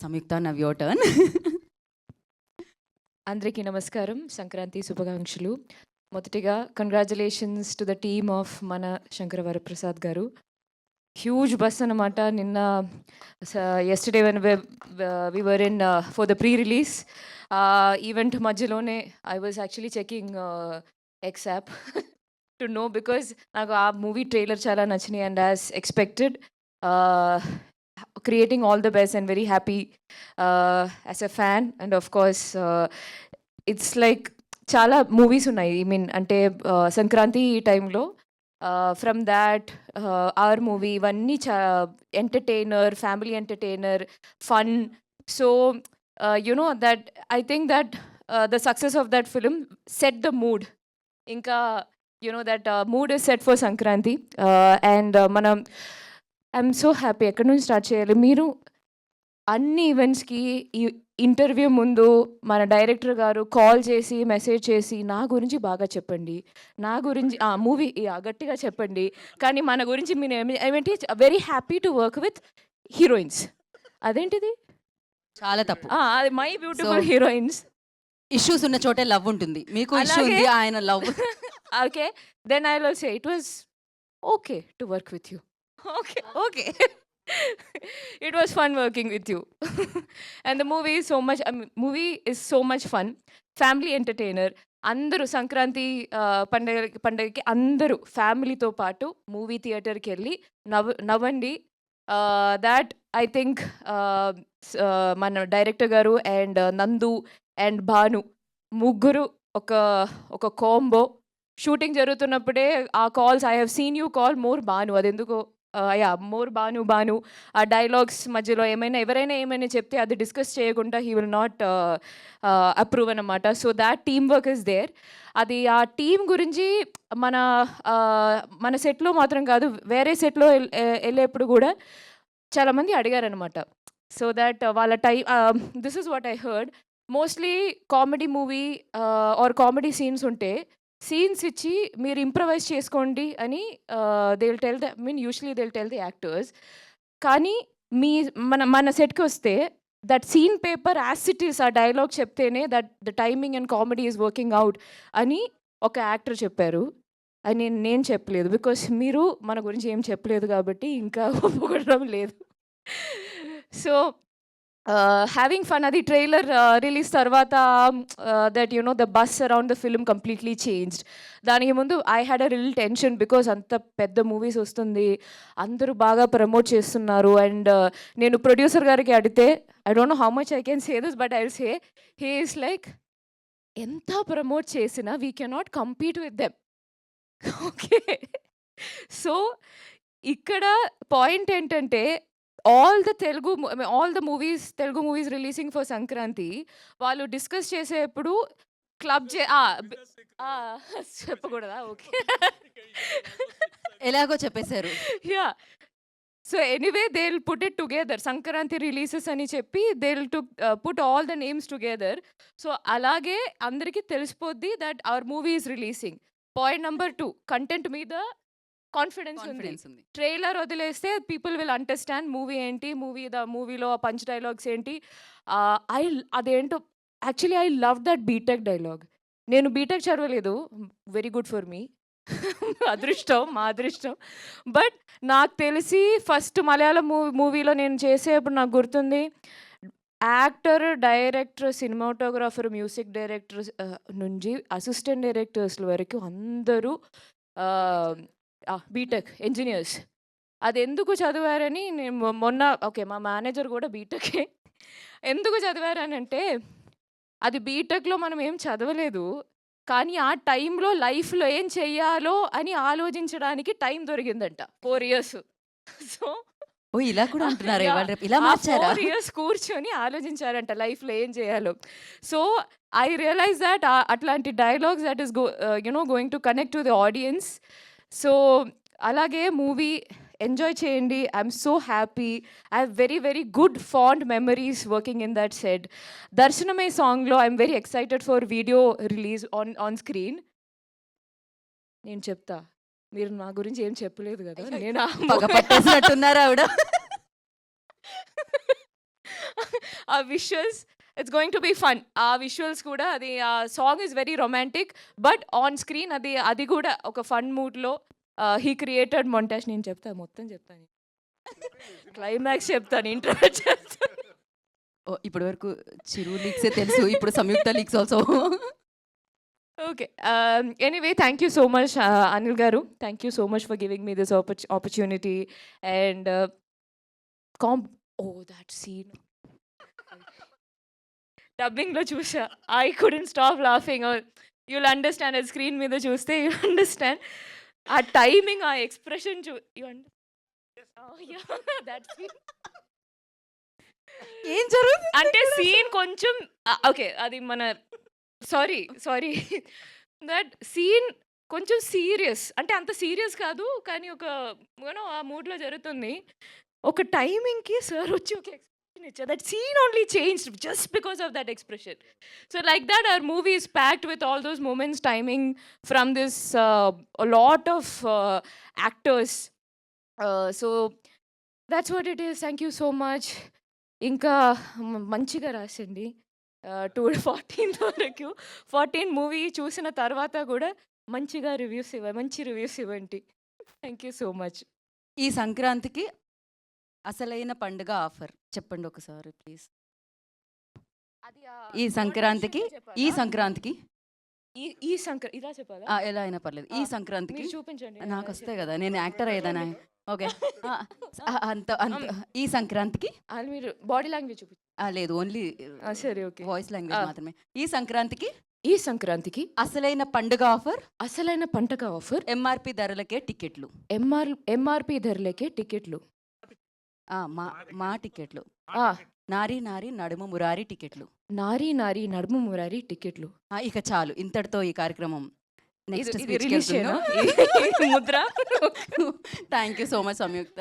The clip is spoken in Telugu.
Samyukta, now your turn. అందరికీ నమస్కారం, సంక్రాంతి శుభాకాంక్షలు. మొదటిగా congratulations to the team of మన శంకర వరప్రసాద్ గారు. హ్యూజ్ బస్ అనమాట. నిన్న yesterday when we were in for the pre-release event మధ్యలోనే I was actually checking X app to know, because నాకు ఆ మూవీ ట్రైలర్ చాలా నచ్చినాయి. And as expected, creating all the best and very happy as a fan. And of course it's like చాలా మూవీస్ ఉన్నాయి, ఐ మీన్ అంటే సంక్రాంతి టైంలో ఫ్రమ్ దాట్ ఆర్ మూవీ ఇవన్నీ entertainer, family entertainer, fun. So you know that I think that the success of that film set the mood. ఇంకా you know that mood is set for Sankranti. And మనం ఐఎమ్ సో హ్యాపీ. ఎక్కడి నుంచి స్టార్ట్ చేయాలి? మీరు అన్ని ఈవెంట్స్కి ఈ ఇంటర్వ్యూ ముందు మన డైరెక్టర్ గారు కాల్ చేసి మెసేజ్ చేసి నా గురించి బాగా చెప్పండి, నా గురించి మూవీ గట్టిగా చెప్పండి, కానీ మన గురించి మీరు ఏమిటి very happy to work with heroines. అదేంటిది? చాలా తప్పు. అది మై బ్యూటిఫుల్ హీరోయిన్స్. ఇష్యూస్ ఉన్న చోటే లవ్ ఉంటుంది. మీకు ఇష్యూ ఉంది, ఆయన love. Okay, then I will say it was okay to work with you. Okay. It was fun working with you. And the movie is so much fun. Family entertainer. అందరూ సంక్రాంతి పండగకి అందరూ ఫ్యామిలీతో పాటు మూవీ థియేటర్కి వెళ్ళి నవ్వండి. దాట్ ఐ థింక్ మన డైరెక్టర్ గారు అండ్ నందు అండ్ భాను ముగ్గురు ఒక కాంబో. షూటింగ్ జరుగుతున్నప్పుడే ఆ calls, I have seen you call more Bhanu. అదెందుకో మోర్ భాను ఆ డైలాగ్స్ మధ్యలో ఎవరైనా ఏమైనా చెప్తే అది డిస్కస్ చేయకుండా హీ విల్ నాట్ అప్రూవ్ అనమాట. So that team work is there. అది ఆ టీం గురించి మన సెట్లో మాత్రం కాదు, వేరే సెట్లో వెళ్ళేప్పుడు కూడా చాలామంది అడిగారనమాట. సో దట్ వాళ్ళ this is what I heard. Mostly comedy movie or comedy scenes ఉంటే సీన్స్ ఇచ్చి మీరు ఇంప్రవైజ్ చేసుకోండి అని they will tell usually they will tell the actors. కానీ మన సెట్కి వస్తే that scene paper as it is, ఆ డైలాగ్ చెప్తేనే that the timing and comedy is working out అని ఒక యాక్టర్ చెప్పారు. అని నేను చెప్పలేదు, బికాస్ మీరు మన గురించి ఏం చెప్పలేదు కాబట్టి ఇంకా ఒప్పుకోవడం లేదు. So having fun. అది ట్రైలర్ రిలీజ్ తర్వాత that you know the bus around the film completely changed. దానికి ముందు I had a little tension, because అంత పెద్ద మూవీస్ వస్తుంది, అందరూ బాగా ప్రమోట్ చేస్తున్నారు. అండ్ నేను ప్రొడ్యూసర్ గారికి అడిగితే, I don't know how much I can say this, but I will say he is like, ఎంత ప్రమోట్ చేసినా we cannot compete with them. Okay, so ఇక్కడ పాయింట్ ఏంటంటే all the Telugu movies releasing for Sankranti, వాళ్ళు డిస్కస్ చేసేప్పుడు క్లబ్ చెప్పకూడదా? ఓకే, ఎలాగో చెప్పేశారు. Yeah. So anyway they will put it together, Sankranti releases అని చెప్పి they will put all the names together. So అలాగే అందరికీ తెలిసిపోద్ది that our movie is releasing. Point number 2, content మీద కాన్ఫిడెన్స్ ఉంది. ట్రైలర్ వదిలేస్తే పీపుల్ విల్ అండర్స్టాండ్ మూవీ ఏంటి, మూవీలో పంచ్ డైలాగ్స్ ఏంటి. అదేంటో actually I love that BTech dialogue. నేను బీటెక్ చదవలేదు, వెరీ గుడ్ ఫర్ మీ, మా అదృష్టం. బట్ నాకు తెలిసి ఫస్ట్ మలయాళం మూవీలో నేను చేసేప్పుడు నాకు గుర్తుంది, actor, director, cinematographer, music director నుంచి అసిస్టెంట్ డైరెక్టర్స్ వరకు అందరూ బీటెక్ ఇంజనీర్స్. అది ఎందుకు చదివారని నేను మొన్న, ఓకే మా మేనేజర్ కూడా బీటెకే. ఎందుకు చదివారనంటే అది బీటెక్లో మనం ఏం చదవలేదు, కానీ ఆ టైంలో లైఫ్లో ఏం చెయ్యాలో అని ఆలోచించడానికి టైం దొరికిందంట 4 years. సో ఇలా కూడా అంటున్నారు, ఇలా మార్చారా? 4 years కూర్చొని ఆలోచించారంట లైఫ్లో ఏం చేయాలో. సో ఐ రియలైజ్ దట్ అట్లాంటి dialogues that is going to connect to the audience. So అలాగే మూవీ ఎంజాయ్ చేయండి. I'm so happy. I have very very good fond memories working in that set. దర్శనమే సాంగ్లో I'm very excited for video release on screen. నేను చెప్తా, మీరు నా గురించి ఏం చెప్పలేదు కదా. నేను పట్టేసినట్టున్నారా ఆవిడ? ఆ visuals it's going to be fun. ఆ విజువల్స్ కూడా అది ఆ song is very romantic but on screen అది కూడా ఒక ఫన్ మూడ్లో హీ క్రియేటెడ్ మొంటాజ్. నేను చెప్తాను మొత్తం చెప్తాను, క్లైమాక్స్ చెప్తాను, ఇంట్రోవర్ట్ చెప్తాను. ఇప్పటి వరకు చిరు లీక్సే తెలుసు, ఇప్పుడు Samyuktha leaks also. Okay, anyway thank you so much Anil గారు, thank you so much for giving me this opportunity. And that scene డబ్బింగ్లో చూసా, I couldn't stop laughing. You'll understand, అది స్క్రీన్ మీద చూస్తే యూ అండర్స్టాండ్. ఆ టైమింగ్, ఆ ఎక్స్ప్రెషన్ యూ దట్ సీన్ ఏం జరుగుతుంది అంటే సీన్ కొంచెం ఓకే, అది మన సారీ దట్ సీన్ కొంచెం సీరియస్, అంటే అంత సీరియస్ కాదు కానీ ఒక ఆ మూడ్లో జరుగుతుంది. ఒక టైమింగ్కి సార్ వచ్చి ఒక ఎక్స్ప్రెషన్ ఇచ్చారు. That scene only changed just because of that expression. So like that our movie is packed with all those moments, timing from this lot of actors. So that's what it is. Thank you so much. ఇంకా మంచిగా రాసండి 14 వరకు. 14 మూవీ చూసిన తర్వాత కూడా మంచిగా మంచి రివ్యూస్ ఇవ్వండి. Thank you so much. ఈ సంక్రాంతికి అసలైన పండుగ ఆఫర్ చెప్పండి ఒకసారి ప్లీజ్. ఈ సంక్రాంతికి ఇలా చెప్పాలా? ఎలా అయినా పర్లేదు. ఈ సంక్రాంతికి మీరు చూపించండి, నాకు వస్తాయి కదా, నేను యాక్టర్ అయ్యేదానా? ఓకే, అంత ఈ సంక్రాంతికి మీరు బాడీ లాంగ్వేజ్ చూపించండి. లేదు, ఓన్లీ సరే, ఓకే, వాయిస్ లాంగ్వేజ్ మాత్రమే. ఈ సంక్రాంతికి అసలైన పండుగ ఆఫర్ ఎంఆర్పి ధరలకే టికెట్లు. ఎంఆర్పి ధరలకే టికెట్లు. మా టికెట్లు. నారీ నారీ నడుము మురారి టికెట్లు. నారీ నారీ నడుము మురారి టికెట్లు. ఇక చాలు, ఇంతటితో ఈ కార్యక్రమం నెక్స్ట్ ముద్ర. Thank you so much Samyukta.